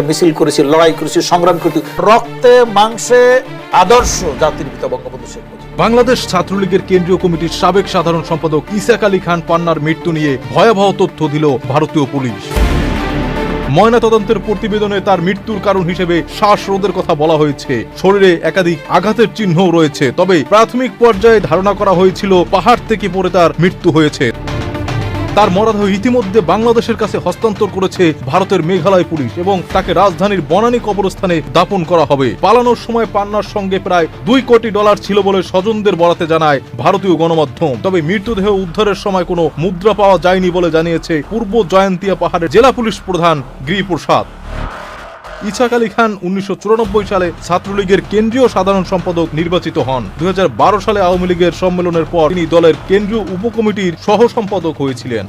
মিছিল করেছি, লড়াই করেছি, সংগ্রাম করেছি, রক্তে মাংসে আদর্শ জাতির পিতা বঙ্গবন্ধু শেখ মুজিব। বাংলাদেশ ছাত্রলীগের কেন্দ্রীয় কমিটির সাবেক সাধারণ সম্পাদক ইসাক আলী খান পান্নার মৃত্যু নিয়ে ভয়াবহ তথ্য দিল ভারতীয় পুলিশ। ময়নাতদন্তের প্রতিবেদনে তার মৃত্যুর কারণ হিসেবে শ্বাসরোধের কথা বলা হয়েছে। শরীরে একাধিক আঘাতের চিহ্নও রয়েছে, তবে প্রাথমিক পর্যায়ে ধারণা করা হয়েছিল পাহাড় থেকে পড়ে তার মৃত্যু হয়েছে। তার মরদেহ ইতিমধ্যে বাংলাদেশের কাছে হস্তান্তর করেছে ভারতের মেঘালয় পুলিশ এবং তাকে রাজধানীর বনানী কবরস্থানে দাপন করা হবে। পালানোর সময় পান্নার সঙ্গে প্রায় $2 কোটি ছিল বলে স্বজনদের বরাতে জানায় ভারতীয় গণমাধ্যম। তবে মৃতদেহ উদ্ধারের সময় কোনো মুদ্রা পাওয়া যায়নি বলে জানিয়েছে পূর্ব জয়ন্তিয়া পাহাড়ের জেলা পুলিশ প্রধান গিরিপ্রসাদ। ইসাক আলী খান 1994 সালে ছাত্রলীগের কেন্দ্রীয় সাধারণ সম্পাদক নির্বাচিত হন। 2012 সালে আওয়ামী লীগের সম্মেলনের পর তিনি দলের কেন্দ্রীয় উপকমিটির সহ সম্পাদক হয়েছিলেন।